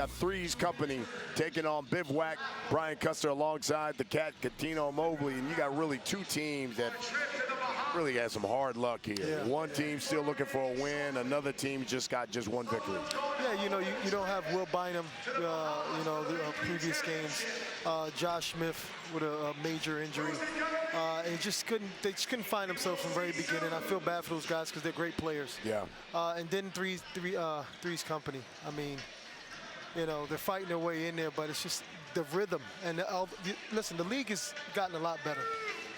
Got 3's company taking on Bivouac, Brian Custer alongside the Cat, Catino Mobley, and you got really two teams that really had some hard luck here. Yeah. One team still looking for a win, another team just got one victory. Yeah, you don't have Will Bynum, the previous games. Josh Smith with a major injury. And they just couldn't find themselves from the very beginning. I feel bad for those guys because they're great players. Yeah. And then 3's company. I mean, they're fighting their way in there, but it's just the rhythm. And listen, the league has gotten a lot better.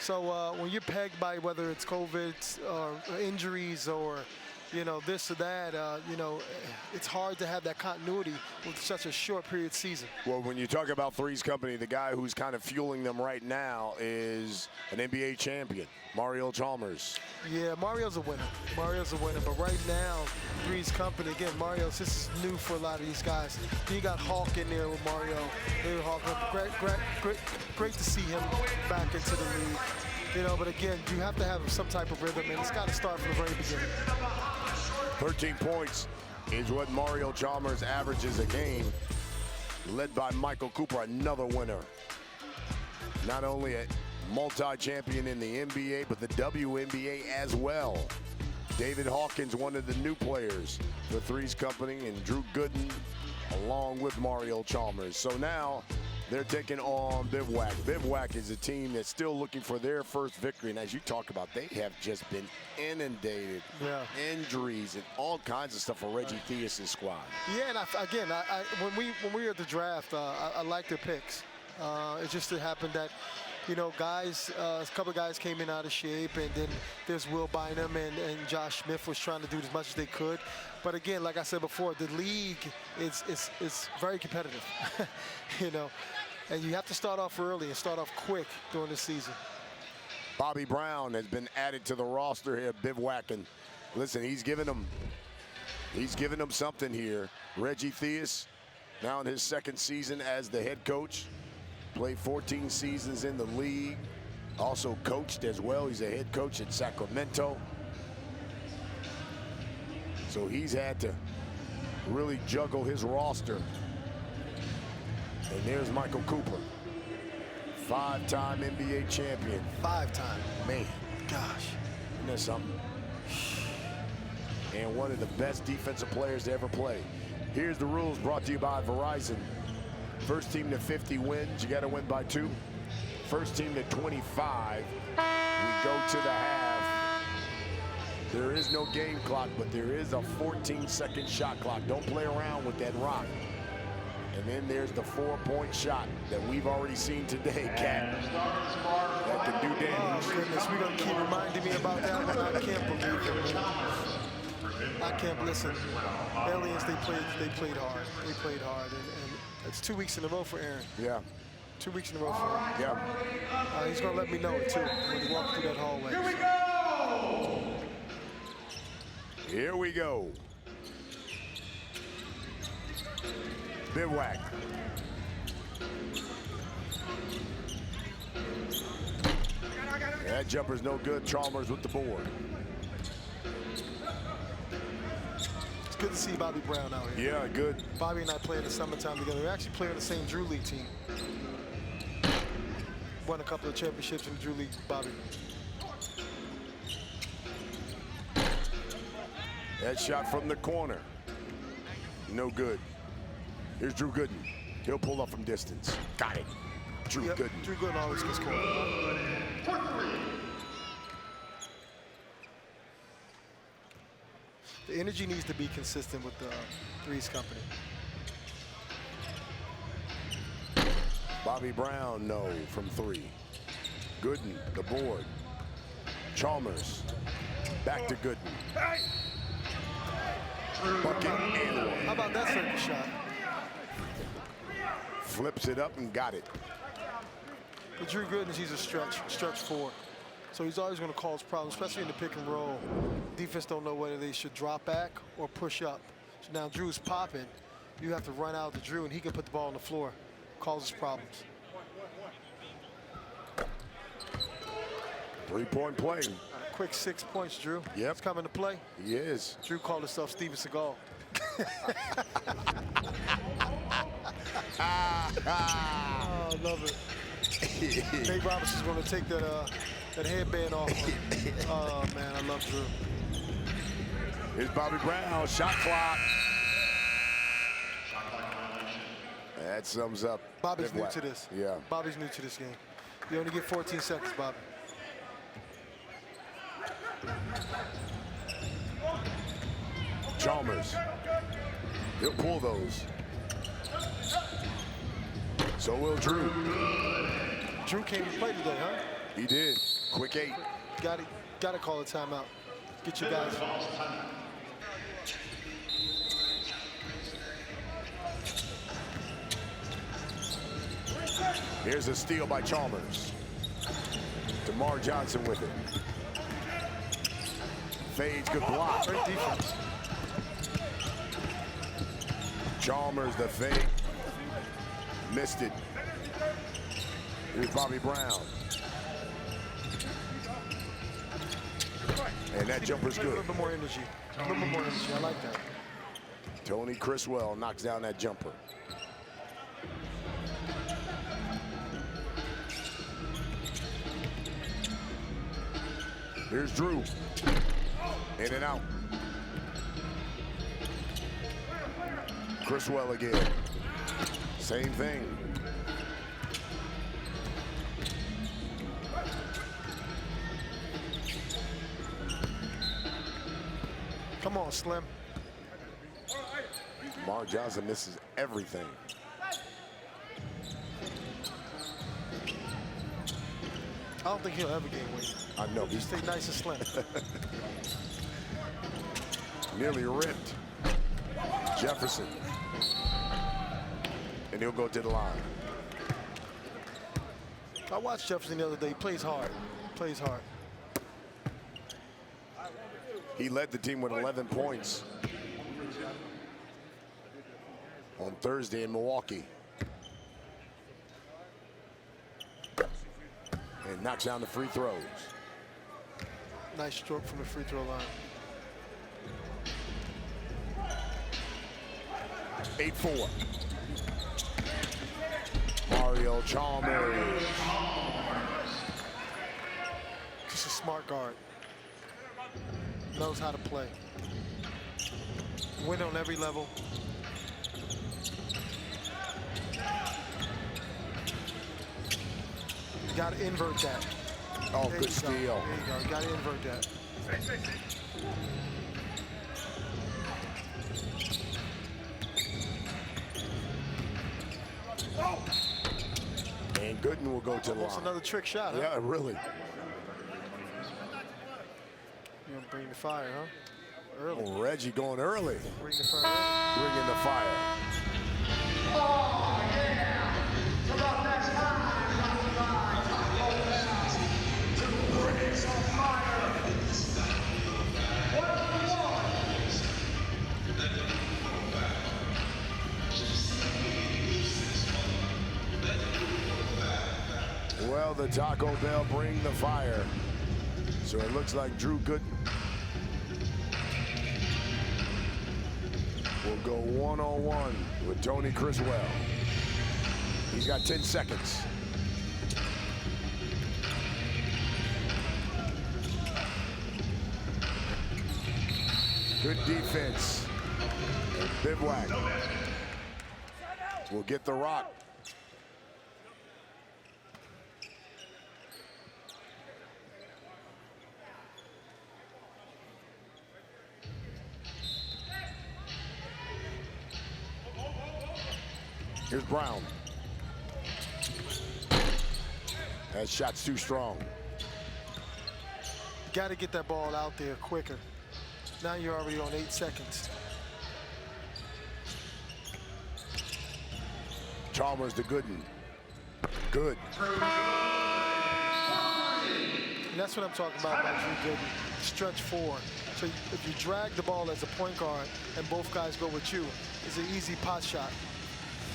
So when you're pegged by whether it's COVID or injuries or, this or that, it's hard to have that continuity with such a short period season. Well, when you talk about 3's company, the guy who's kind of fueling them right now is an NBA champion, Mario Chalmers. Yeah, Mario's a winner. Mario's a winner. But right now, 3's company, again, Mario's, this is new for a lot of these guys. You got Hawk in there with Mario. Great to see him back into the league. But again, you have to have some type of rhythm, and it's got to start from the very beginning. 13 points is what Mario Chalmers averages a game, led by Michael Cooper, another winner. Not only a multi-champion in the NBA, but the WNBA as well. David Hawkins, one of the new players for 3's company, and Drew Gooden, along with Mario Chalmers. So now they're taking on Bivouac. Bivouac is a team that's still looking for their first victory, and as you talk about, they have just been inundated. Yeah. Injuries and all kinds of stuff for Reggie Theus' squad. Yeah, and when we were at the draft, I liked their picks. It just happened that, guys, a couple of guys came in out of shape, and then there's Will Bynum and Josh Smith was trying to do as much as they could. But again, like I said before, the league is very competitive, and you have to start off early and start off quick during the season. Bobby Brown has been added to the roster here, Bivouac, and listen, he's giving them something here. Reggie Theus, now in his second season as the head coach, played 14 seasons in the league, also coached as well. He's a head coach at Sacramento. So he's had to really juggle his roster. And there's Michael Cooper, 5-time NBA champion. 5-time. Man, gosh. Isn't that something? And one of the best defensive players to ever play. Here's the rules brought to you by Verizon. First team to 50 wins, you gotta win by 2. First team to 25, we go to the half. There is no game clock, but there is a 14-second shot clock. Don't play around with that rock. And then there's the 4-point shot that we've already seen today, Cat. That can do damage. Oh, goodness, we're going to keep reminding me about that one. I can't believe it. I can't listen. Aliens, they played hard. They played hard. And it's 2 weeks in a row for Aaron. Yeah. 2 weeks in a row for him. Yeah. He's going to let me know it, too, when he walks through that hallway. Here we go! Here we go. Bivouac. That jumper's no good. Chalmers with the board. It's good to see Bobby Brown out here. Yeah, good. Bobby and I play in the summertime together. We actually play on the same Drew League team. Won a couple of championships in the Drew League, Bobby. That shot from the corner. No good. Here's Drew Gooden. He'll pull up from distance. Got it. Drew Gooden. Drew Gooden always gets caught. The energy needs to be consistent with the 3's company. Bobby Brown, no, from 3. Gooden, the board. Chalmers, back to Gooden. Bucket and one. How about that second shot? Flips it up and got it. But Drew Gooden, he's a stretch 4. So he's always going to cause problems, especially in the pick and roll. Defense don't know whether they should drop back or push up. So now Drew's popping. You have to run out to Drew, and he can put the ball on the floor. Causes problems. 3-point play. Quick 6 points, Drew. Yep. It's coming to play. He is. Drew called himself Steven Seagal. Oh, I love it. Nate Robinson's going to take that headband off. Oh, man, I love Drew. Here's Bobby Brown, shot clock. That sums up. Bobby's new to this. Yeah. Bobby's new to this game. You only get 14 seconds, Bobby. Chalmers. He'll pull those. So will Drew. Drew came to play today, huh? He did. Quick 8. Got to call a timeout. Get your guys. Here's a steal by Chalmers. DeMar Johnson with it. Fades, good block. Great defense. Chalmers, the fade. Missed it. Here's Bobby Brown. And that jumper's A good. little bit more energy. A little bit more energy. I like that. Tony Criswell knocks down that jumper. Here's Drew. In and out. Criswell again. Same thing. Come on, Slim. Mark Johnson misses everything. I don't think he'll ever gain weight. I know. He stay nice and slim. Nearly ripped. Jefferson. And he'll go to the line. I watched Jefferson the other day. He plays hard. Plays hard. He led the team with 11 points on Thursday in Milwaukee. And knocks down the free throws. Nice stroke from the free throw line. 8-4. Mario Chalmers. Just a smart guard. Knows how to play. Win on every level. You got to invert that. Oh, There good you steal. go. There you go. You got to invert that. And Gooden will go to the Almost line. another trick shot, huh? Yeah, really. You want to bring the fire, huh? Early. Oh, Reggie going early. Bring the fire. Bringing the fire. Well, the Taco Bell bring the fire. So it looks like Drew Gooden will go one-on-one with Tony Criswell. He's got 10 seconds. Good defense. And Bivouac will get the rock. Here's Brown. That shot's too strong. Got to get that ball out there quicker. Now you're already on 8 seconds. Chalmers to Gooden. Good. And that's what I'm talking about Drew Gooden. Stretch forward. So if you drag the ball as a point guard and both guys go with you, it's an easy pot shot.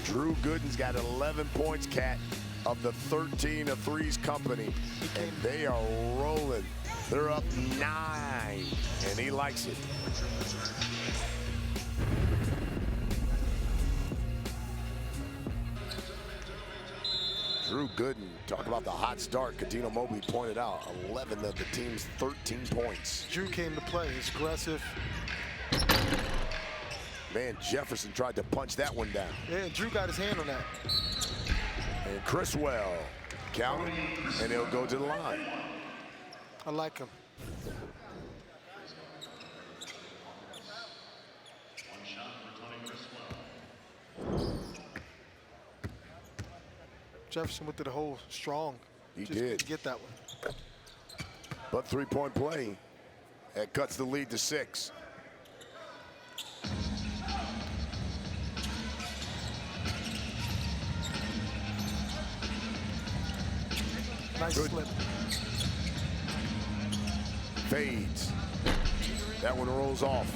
Drew Gooden's got 11 points, Cat, of the 13 of 3's company. And they are rolling. They're up 9, and he likes it. Drew Gooden, talk about the hot start. Katino Mobley pointed out 11 of the team's 13 points. Drew came to play. He's aggressive. Man, Jefferson tried to punch that one down. Yeah, Drew got his hand on that. And Criswell counted, and he'll go to the line. I like him. One shot for Tony Criswell. Jefferson went to the hole strong. He Just did. get that one. But three-point play, that cuts the lead to 6. Nice Good. slip. Fades. That one rolls off.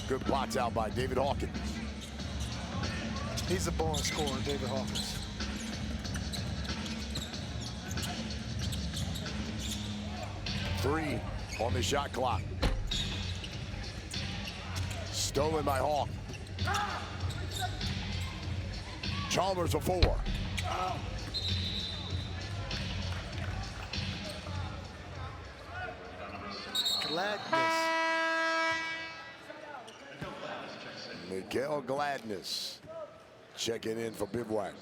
Good blots out by David Hawkins. He's a born scorer, David Hawkins. Three on the shot clock. Stolen by Hawk. Chalmers a 4. Gladness. Miguel Gladness checking in for Bivouac.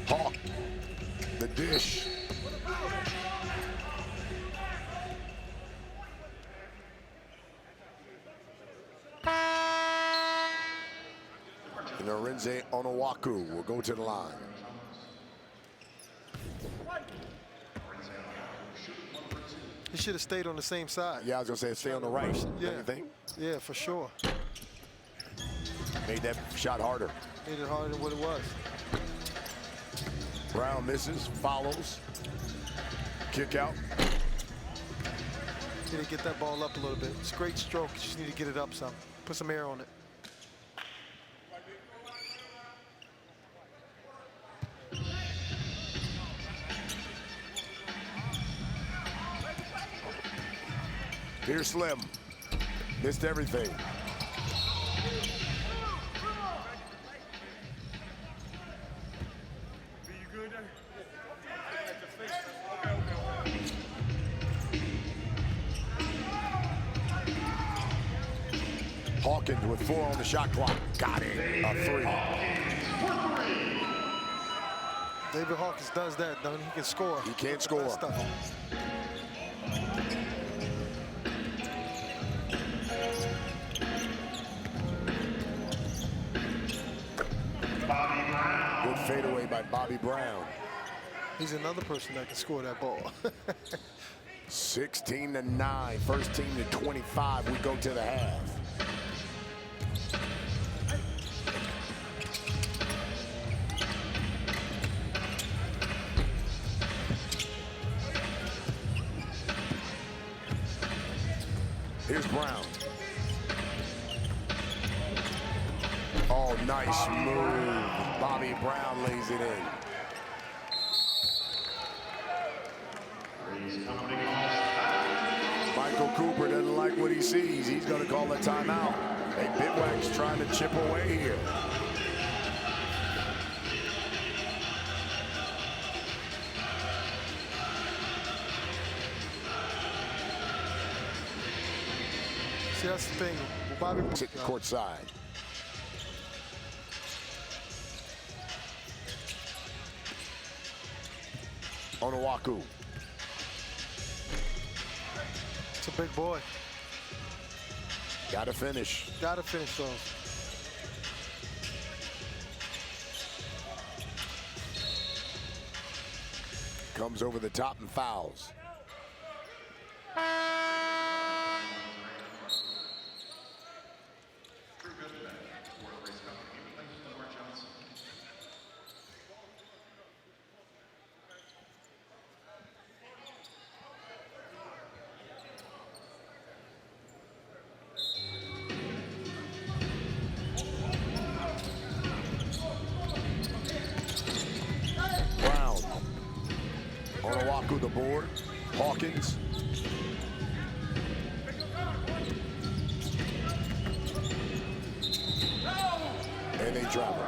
Hawk, the dish. And Arinze Onowaku will go to the line. He should have stayed on the same side. Yeah, I was gonna say stay on the right. Yeah. Don't you think? Yeah, for sure. Made that shot harder. Made it harder than what it was. Brown misses, follows. Kick out. Need to get that ball up a little bit. It's a great stroke. You just need to get it up some. Put some air on it. Here's Slim. Missed everything. Hawkins with 4 on the shot clock. Got it. A 3. David Hawkins does that, don't he? He can score. He can't score. That stuff. Good fadeaway by Bobby Brown. He's another person that can score that ball. 16-9. First team to 25. We go to the half. Here's Brown. Oh, nice move. Bobby Brown lays it in. Michael Cooper doesn't like what he sees. He's going to call a timeout. Hey, Bivouac's trying to chip away here. See, that's the thing. Bobby Sitting courtside. Onowaku. It's a big boy. Got to finish. Got to finish those. Comes over the top and fouls. board. Hawkins. And they travel.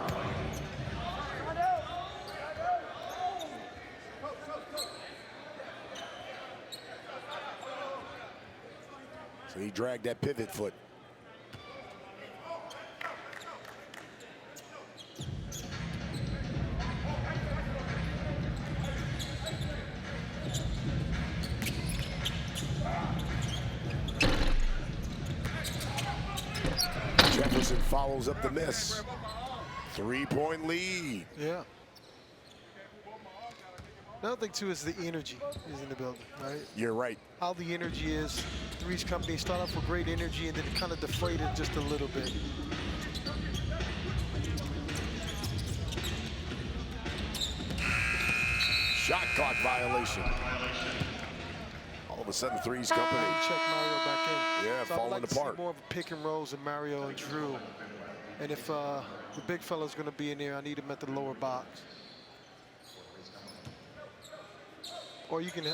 So he dragged that pivot foot. Jefferson follows up the miss. 3-point lead. Yeah. Another thing too is the energy is in the building, right? You're right. How the energy is. 3's company start off with great energy and then it kind of deflated just a little bit. Shot clock violation. All of a sudden, 3's company. Check Mario back in. Yeah, so falling I'd like apart. To see more of a pick and rolls in Mario and Drew. And if the big fella's going to be in there, I need him at the lower box. Or you can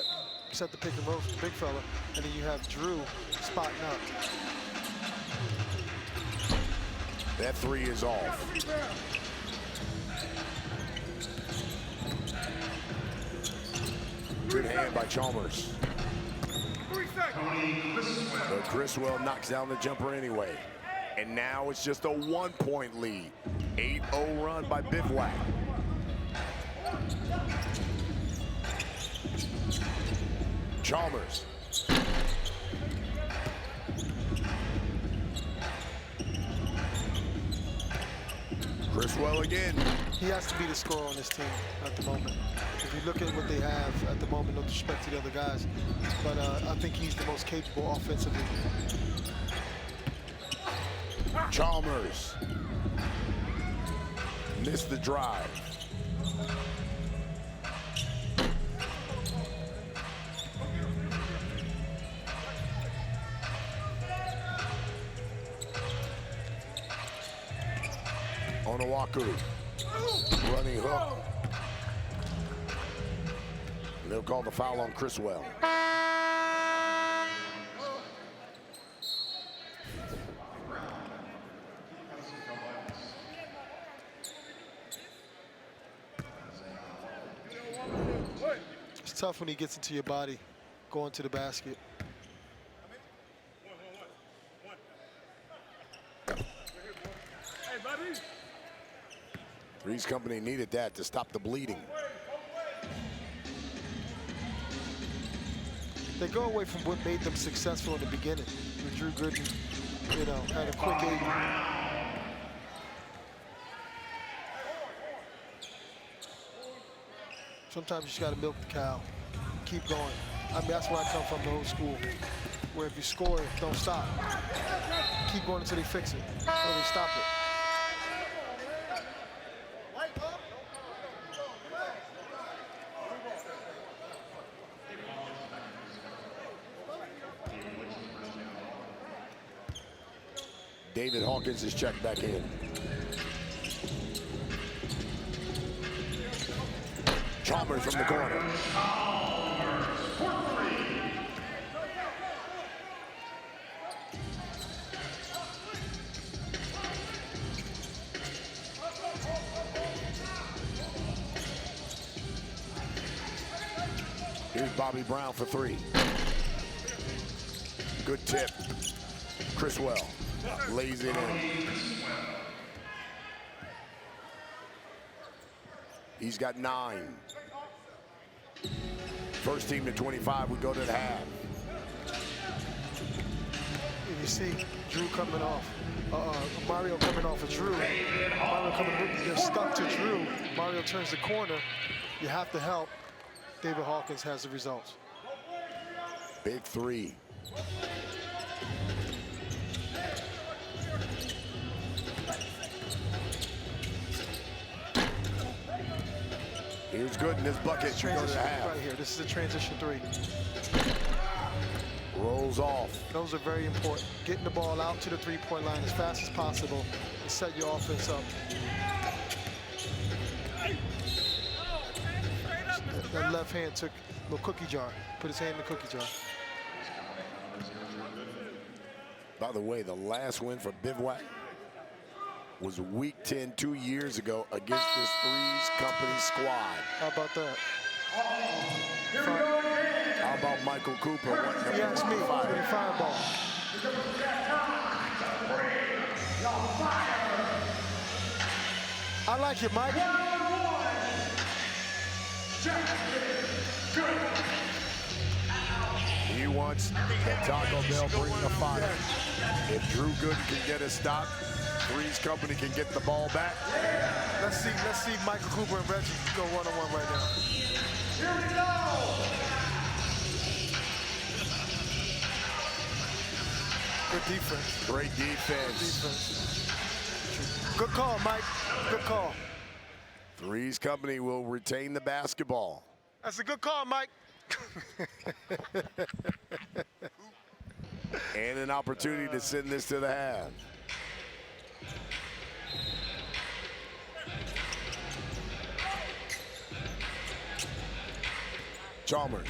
set the pick and roll for the big fella, and then you have Drew spotting up. That 3 is off. Good hand by Chalmers. But Criswell knocks down the jumper anyway. And now it's just a 1-point lead. 8-0 run by Bivouac. Chalmers. Criswell again. He has to be the scorer on this team at the moment. If you look at what they have at the moment, no disrespect to the other guys, but I think he's the most capable offensively. Chalmers. Missed the drive. Onawaku, running hook. They'll call the foul on Criswell. It's tough when he gets into your body, going to the basket. 3's company needed that to stop the bleeding. They go away from what made them successful in the beginning. With Drew Gooden, you know, had a quick 8. Sometimes you just got to milk the cow, keep going. I mean, that's where I come from, the old school, where if you score, don't stop. Keep going until they fix it, or they stop it. David Hawkins is checked back in. Chalmers from the corner. Here's Bobby Brown for 3. Good tip. Criswell lays it in. He's got 9. First team to 25, we go to the half. And you see Drew coming off, Mario coming off of Drew. Mario coming, they're stuck to Drew. Mario turns the corner. You have to help. David Hawkins has the results. Big 3. Here's good in this bucket. Transition right here. This is a transition 3. Rolls off. Those are very important. Getting the ball out to the 3-point line as fast as possible and set your offense up. That left hand took little cookie jar. Put his hand in the cookie jar. By the way, the last win for Bivouac was Week 10 2 years ago against this 3's company squad. How about that? How about Michael Cooper wanting to He asked me, fire? fireball. I like it, Mike. He wants the Taco Bell bring the fire. If Drew Gooden can get a stop, 3's company can get the ball back. Let's see Michael Cooper and Reggie go one-on-one right now. Here we go. Good defense. Great defense. Good defense. Good call, Mike. Good call. 3's company will retain the basketball. That's a good call, Mike. And an opportunity to send this to the half. Chalmers.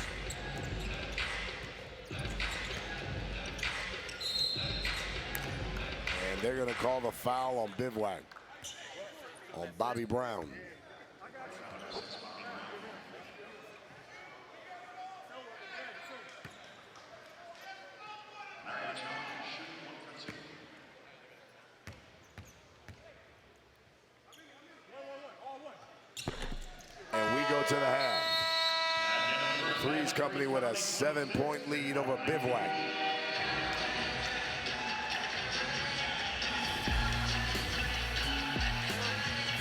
And they're going to call the foul on Bivouac, on Bobby Brown. And we go to the half. 3's company with a 7-point lead over Bivouac.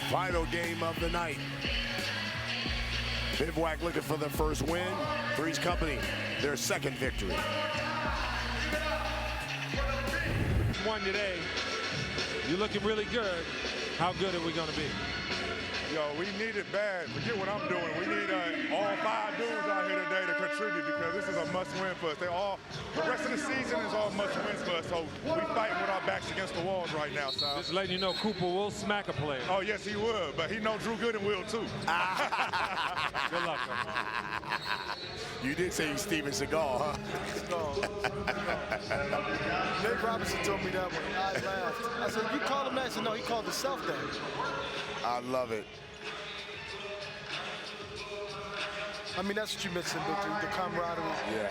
Final game of the night. Bivouac looking for their first win. 3's company, their second victory. Won today. You're looking really good. How good are we going to be? Yo, we need it bad. Forget what I'm doing. We need all 5 dudes out here today to contribute because this is a must-win for us. The rest of the season is all must-wins for us. So we fighting with our backs against the walls right now, Sal. Just letting you know, Cooper will smack a player. Oh, yes, he would, but he know Drew Gooden will, too. Good luck, man. You did say he's Steven Seagal, huh? No. Nate Robinson told me that one. I laughed. I said, you called him that? He said, no, he called himself that. I love it. I mean, that's what you missing, Victor, the camaraderie,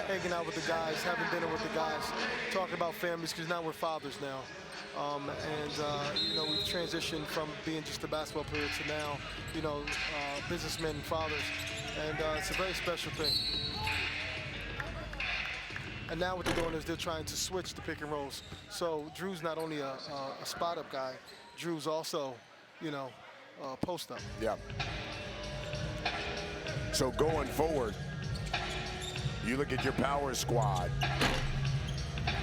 hanging out with the guys, having dinner with the guys, talking about families, because now we're fathers now. You know, we've transitioned from being just a basketball player to now, you know, businessmen and fathers. And it's a very special thing. And now what they're doing is they're trying to switch the pick and rolls. So Drew's not only a spot-up guy, Drew's also, you know, post-up. Yeah. So going forward, you look at your power squad,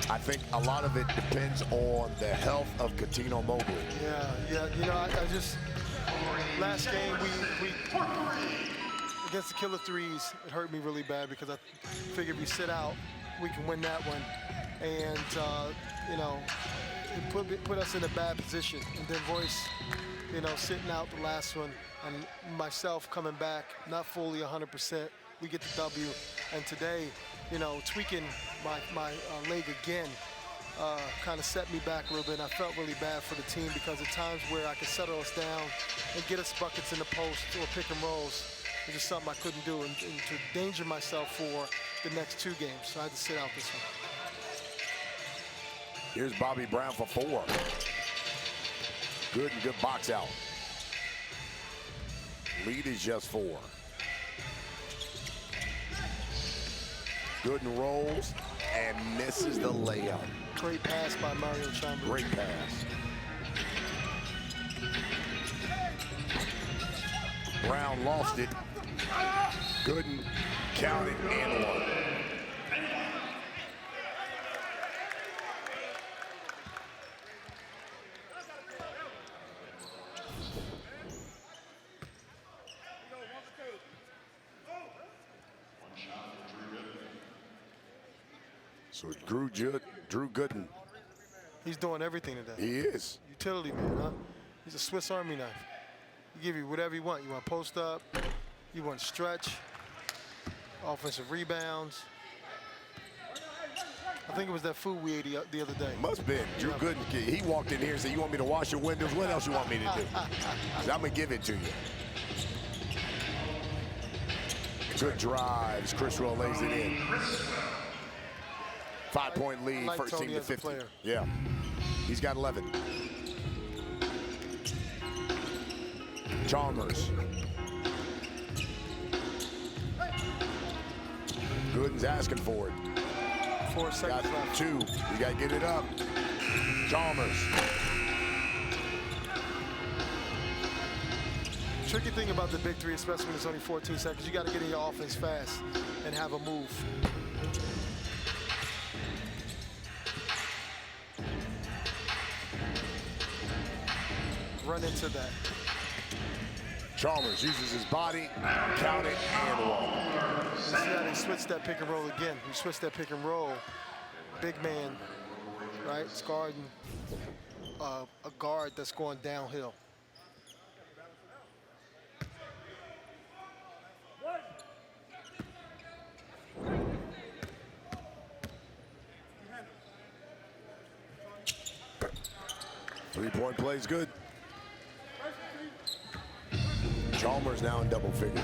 I think a lot of it depends on the health of Coutinho Mobley. Yeah, you know, I just, last game we against the Killer 3's, it hurt me really bad because I figured if we sit out, we can win that one. And, you know, it put us in a bad position. And then Royce, you know, sitting out the last one, and myself coming back, not fully 100%, we get the W. And today, you know, tweaking my leg again kind of set me back a little bit. And I felt really bad for the team because at times where I could settle us down and get us buckets in the post or pick and rolls, it's just something I couldn't do, and to danger myself for the next 2 games. So I had to sit out this one. Here's Bobby Brown for 4. Good and good box out. Lead is just 4. Gooden rolls and misses the layup. Great pass by Mario Chalmers. Great pass. Brown lost it. Gooden counted and one. So Drew Gooden. He's doing everything today. He is. Utility man, huh? He's a Swiss Army knife. He give you whatever you want. You want post up, you want stretch, offensive rebounds. I think it was that food we ate the other day. Must have been. Drew Gooden, he walked in here and said, you want me to wash your windows? What else you want me to do? I'm going to give it to you. Good drives. Criswell lays it in. 5-point lead, like first Tony team to as a 50. player. Yeah, he's got 11. Chalmers. Gooden's asking for it. 4 seconds Got left. 2. You got to get it up. Chalmers. Tricky thing about the big three, especially when it's only 14 seconds, you got to get in your offense fast and have a move. Run into that. Chalmers uses his body, count it, and one. See how they switched that pick and roll again. We switched that pick and roll. Big man, right? It's guarding a guard that's going downhill. Three-point play is good. Chalmers now in double figures.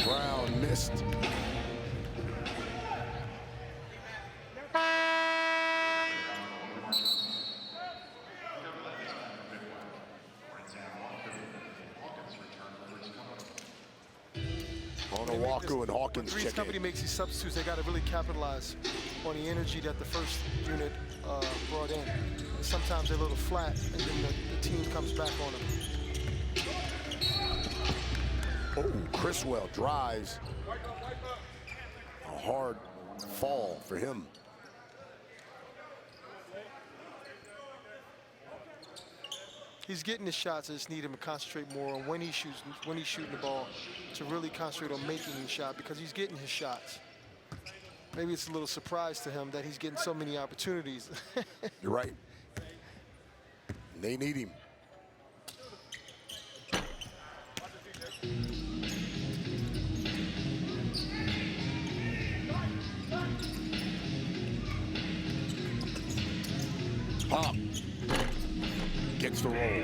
Brown missed. Onawaku and Hawkins When 3's check company in. makes these substitutes, they got to really capitalize on the energy that the first unit brought in. And sometimes they're a little flat, and then the team comes back on them. Oh, Criswell drives. A hard fall for him. He's getting his shots. I just need him to concentrate more on when he's shooting the ball, to really concentrate on making his shot, because he's getting his shots. Maybe it's a little surprise to him that he's getting so many opportunities. You're right. They need him. Pop. Gets the roll.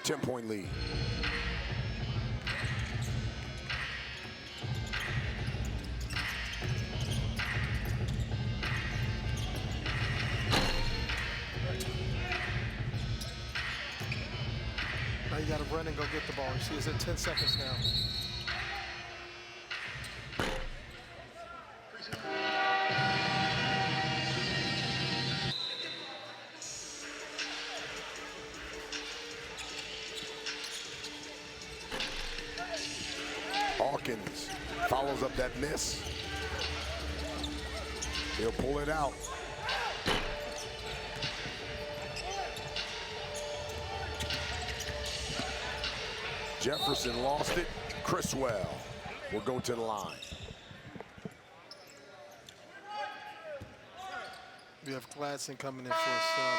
10-point lead. Now you got to run and go get the ball. You see, it's at 10 seconds now. Hawkins follows up that miss. He'll pull it out. Jefferson lost it. Criswell will go to the line. We have Gladson coming in for a sub.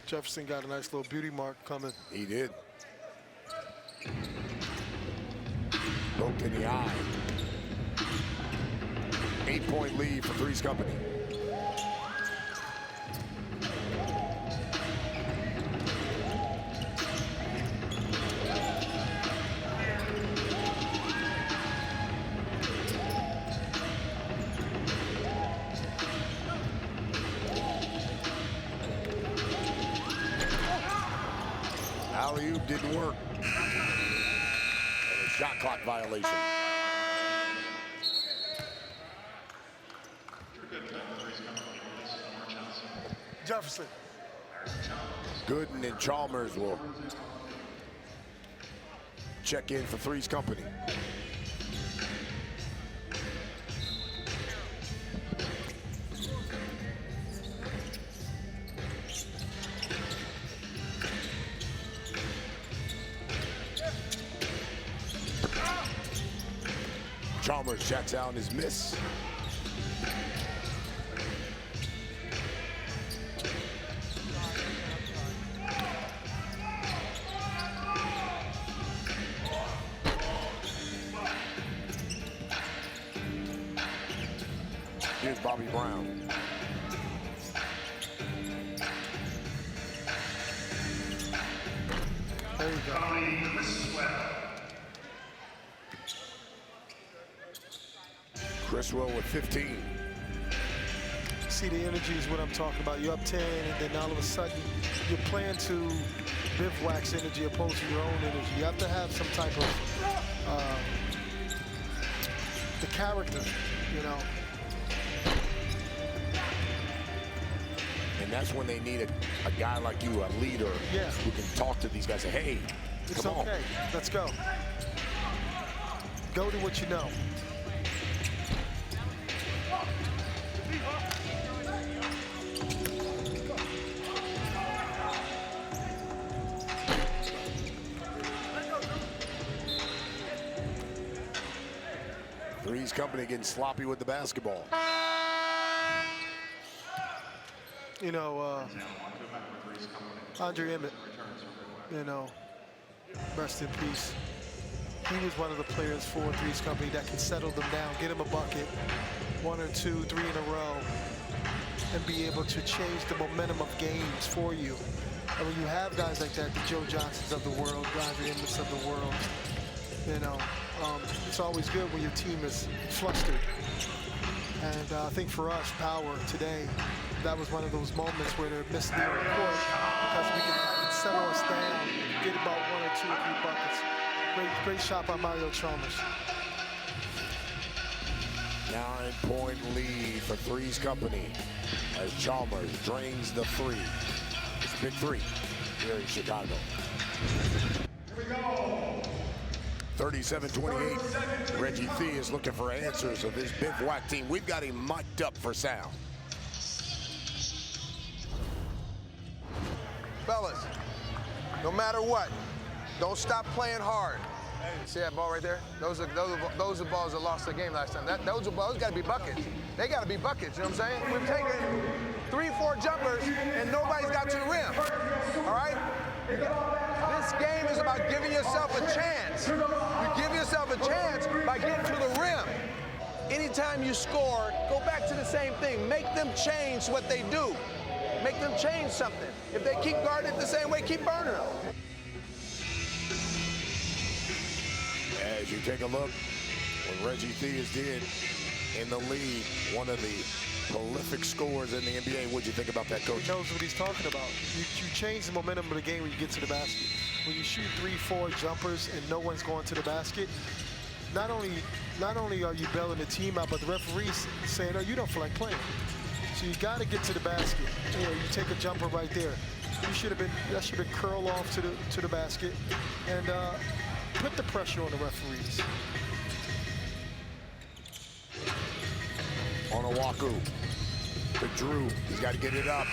Jefferson got a nice little beauty mark coming. He did. Poked in the eye. 8-point lead for 3's company. Alley-oop didn't work. And a shot clock violation. Jefferson. Gooden and Chalmers will check in for 3's company. Chalmers checks out his miss. Here's Bobby Brown. There you go. Tony Criswell. Criswell with 15. See, the energy is what I'm talking about. You're up 10, and then all of a sudden, you're playing to Bivouac's energy opposed to your own energy. You have to have some type of the character, you know. And that's when they need a guy like you, a leader, Yeah. who can talk to these guys and say, hey, It's come on. okay. Let's go. Go to what you know. Three's company getting sloppy with the basketball. You know, Andre Emmett, you know, rest in peace. He was one of the players for 3's company that can settle them down, get them a bucket, 1 or 2, 3 in a row, and be able to change the momentum of games for you. And when you have guys like that, the Joe Johnsons of the world, the Andre Emmets of the world, you know, it's always good when your team is flustered. And I think for us, Power, today, that was one of those moments where they're missing the court because we can settle us down, get about 1 or 2 or 3 buckets. Great shot by Mario Chalmers. 9-point lead for 3's company as Chalmers drains the 3. It's a big 3 here in Chicago. Here we go. 37-28. Reggie Thee is looking for answers of his Bivouac team. We've got him mic'd up for sound. Fellas, no matter what, don't stop playing hard. See that ball right there? Those are balls that lost the game last time. Those got to be buckets. They got to be buckets, you know what I'm saying? We've taken 3, 4 jumpers, and nobody's got to the rim, all right? This game is about giving yourself a chance. You give yourself a chance by getting to the rim. Anytime you score, go back to the same thing. Make them change what they do. Make them change something. If they keep guarding it the same way, keep burning them. As you take a look, what Reggie Theus did in the league, one of the prolific scorers in the NBA. What'd you think about that, Coach? He knows what he's talking about. You change the momentum of the game when you get to the basket. When you shoot 3, 4 jumpers and no one's going to the basket, not only are you bailing the team out, but the referee's saying, oh, you don't feel like playing. So you got to get to the basket. You know, you take a jumper right there. That should have been curl off to the basket and put the pressure on the referees. On Owaku to Drew. He's got to get it up.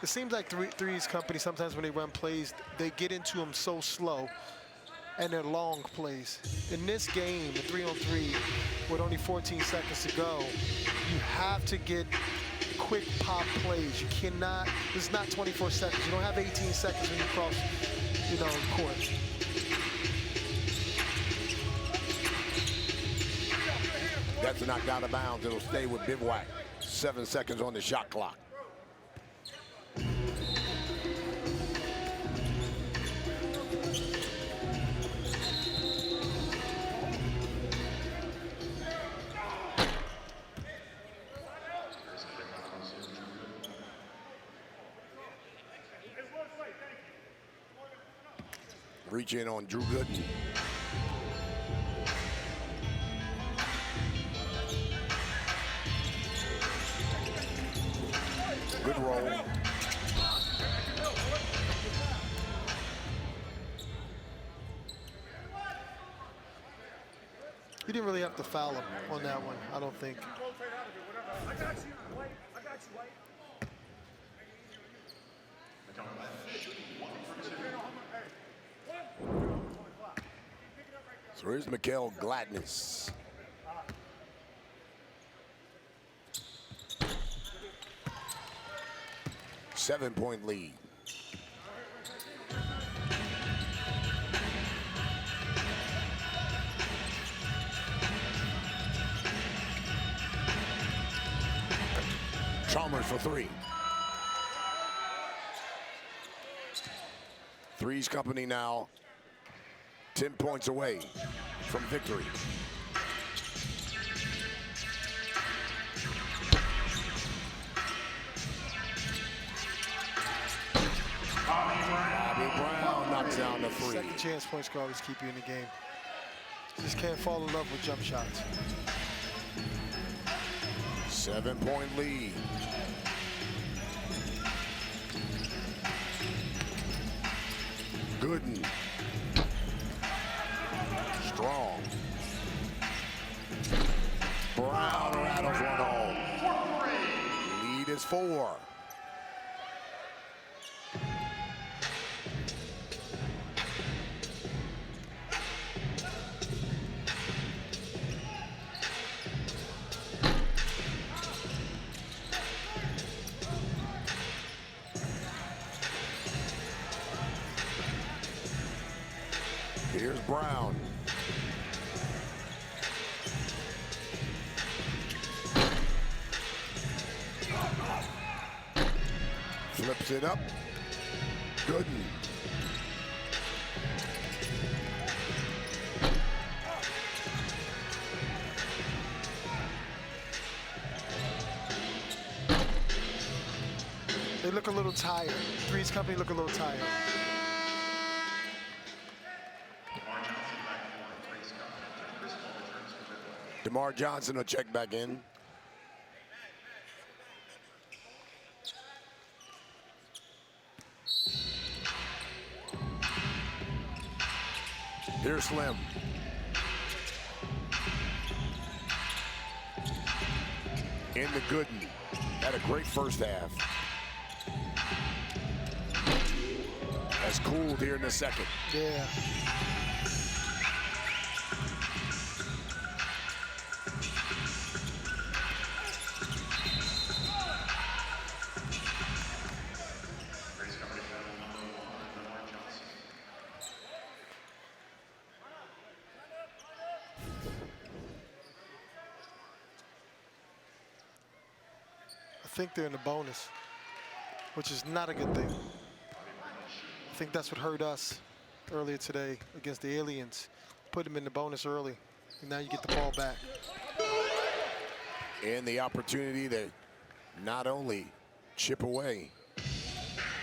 It seems like 3's company, sometimes when they run plays, they get into them so slow, and they're long plays. In this game, the 3-on-3, with only 14 seconds to go, you have to get quick pop plays. You cannot, it's not 24 seconds. You don't have 18 seconds when you cross, you know, court. That's knocked out of bounds. It'll stay with Bivouac. 7 seconds on the shot clock. Reach in on Drew Gooden. roll. You didn't really have to foul him on that one, I don't think. I got you, White. I got you, White. So here's Mikael Gladness. Seven-point lead. Chalmers for three. 3's company now 10 points away from victory. Bobby Brown knocks down the three. Second chance points can always keep you in the game. You just can't fall in love with jump shots. 7-point lead. Gooden. Strong. Brown rattles one home. Lead is 4. Here's Brown. Flips it up. Gooden. They look a little tired. 3's company look a little tired. DeMar Johnson will check back in. Here's Slim. Into Gooden. Had a great first half. Has cooled here in the second. Yeah. I think they're in the bonus, which is not a good thing. I think that's what hurt us earlier today against the Aliens. Put them in the bonus early, and now you get the ball back. And the opportunity to not only chip away,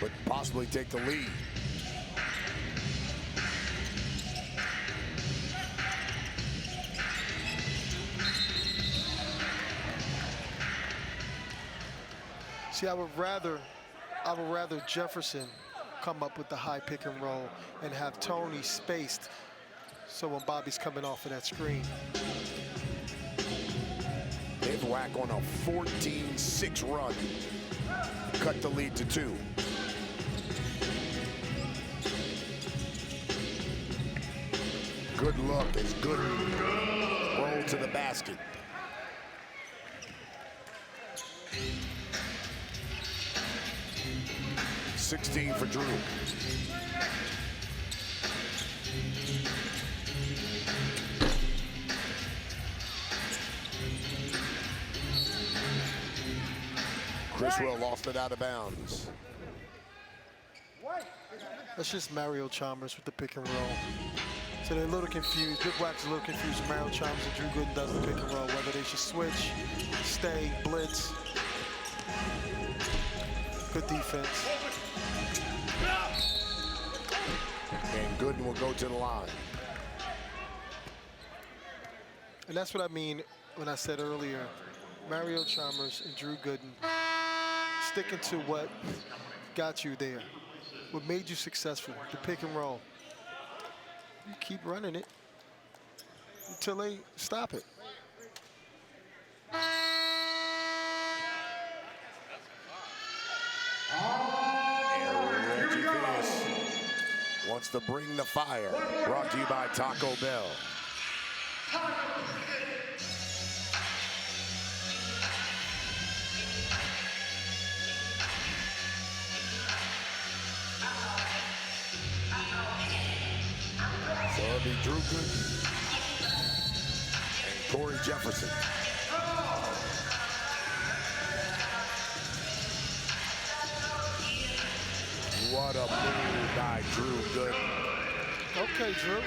but possibly take the lead. See, I would rather Jefferson come up with the high pick and roll and have Tony spaced so when Bobby's coming off of that screen. Bivouac on a 14-6 run. Cut the lead to 2. Good look as Gooden rolled to the basket. $16 for Drew. Criswell lost it out of bounds. That's just Mario Chalmers with the pick and roll. So they're a little confused. Bivouac's a little confused. Mario Chalmers and Drew Gooden does the pick and roll, whether they should switch, stay, blitz. Good defense. And Gooden will go to the line. And that's what I mean when I said earlier, Mario Chalmers and Drew Gooden sticking to what got you there, what made you successful, the pick and roll. You keep running it until they stop it. Wants to bring the fire. Brought to you by Taco Bell. So it'll be Drew Gooden and Corey Jefferson. What a move by Drew Gooden. Okay, Drew.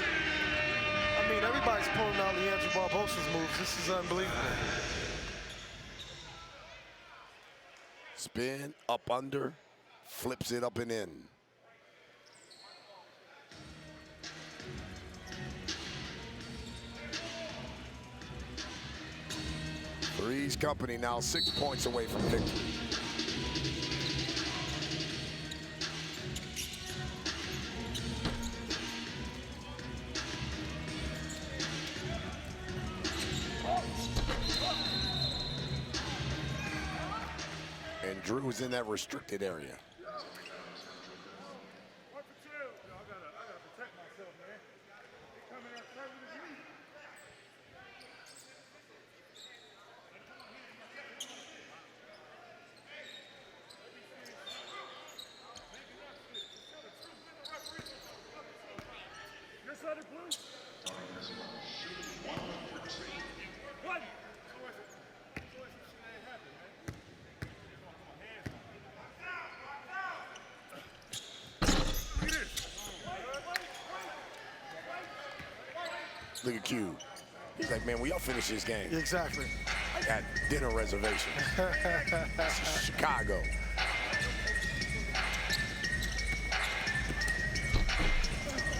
I mean, everybody's pulling out Leandro Barbosa's moves. This is unbelievable. Spin, up under, flips it up and in. Three's Company now 6 points away from victory. And Drew is in that restricted area. 1 for 2. I gotta protect myself, man. They coming out there with me. Yes, other blue. What? Look at Q. He's like, man, we all finish this game. Exactly. I got dinner reservations. Chicago.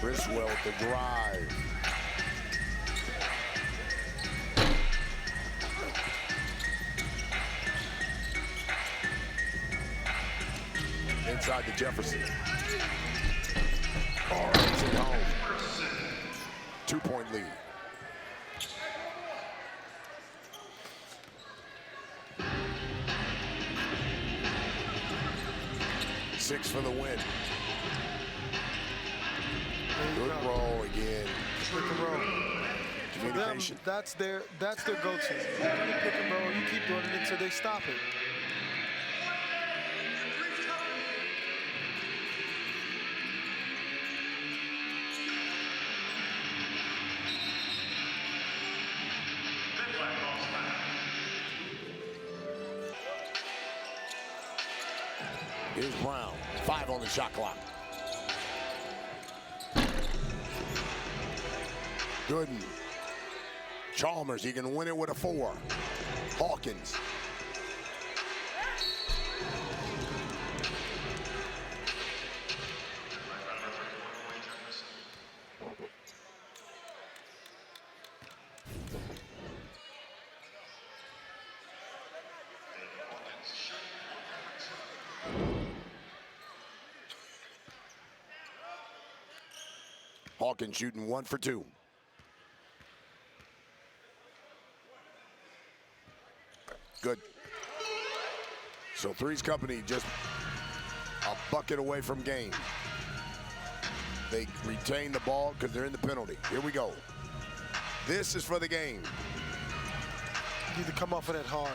Criswell with the drive. Inside to Jefferson. All right, it's at home. 2-point lead. Six for the win. Good roll again. Pick and roll. For them, Communication. that's their go-to. You do the pick and roll, you keep doing it until they stop it. Here's Brown. 5 on the shot clock. Gooden. Chalmers, he can win it with a 4. Hawkins. Hawkins shooting 1 for 2. Good. So Three's Company just a bucket away from game. They retain the ball because they're in the penalty. Here we go. This is for the game. You need to come off of that hard.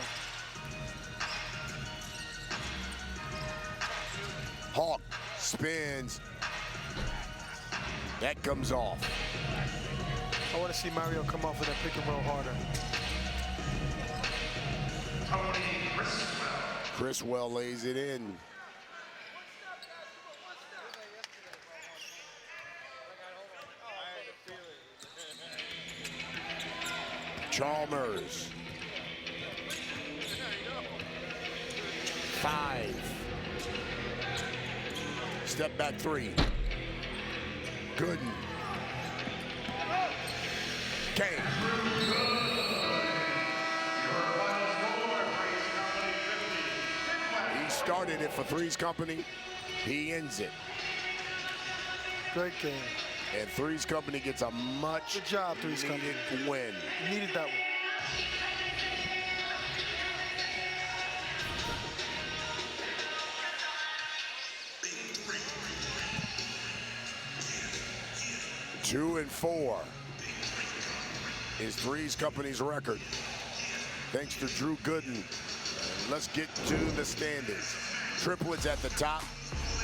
Hawk spins. That comes off. I want to see Mario come off of that pick and roll harder. Tony Criswell. Criswell lays it in. Chalmers. 5. Step back 3. Gooden. Kane. He started it for 3's Company. He ends it. Great game. And 3's Company gets a much Good job, 3's Company. needed win. Needed that one. Two and 4 is 3's Company's record. Thanks to Drew Gooden. And let's get to the standings. Triplets at the top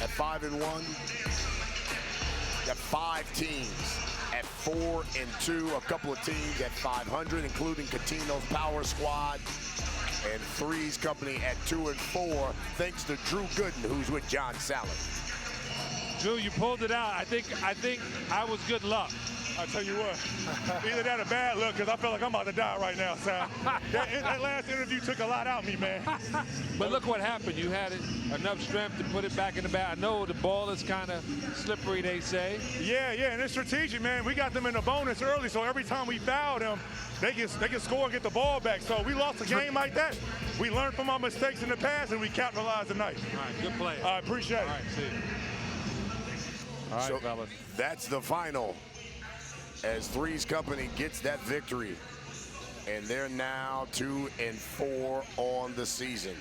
at 5 and 1. Got 5 teams at 4 and 2. A couple of teams at 500, including Catino's Power Squad. And 3's Company at 2 and 4, thanks to Drew Gooden, who's with John Salley. Drew, you pulled it out. I think I was good luck. I tell you what, either that or bad luck, because I feel like I'm about to die right now, Sal. That last interview took a lot out of me, man. But look what happened. You had enough strength to put it back in the bag. I know the ball is kind of slippery, they say. Yeah, and it's strategic, man. We got them in the bonus early, so every time we foul them, they can score and get the ball back. So we lost a game like that. We learned from our mistakes in the past, and we capitalized tonight. All right, good play. I appreciate it. All right, see you. All right, So fellas. that's the final, as 3's Company gets that victory. And they're now 2 and 4 on the season.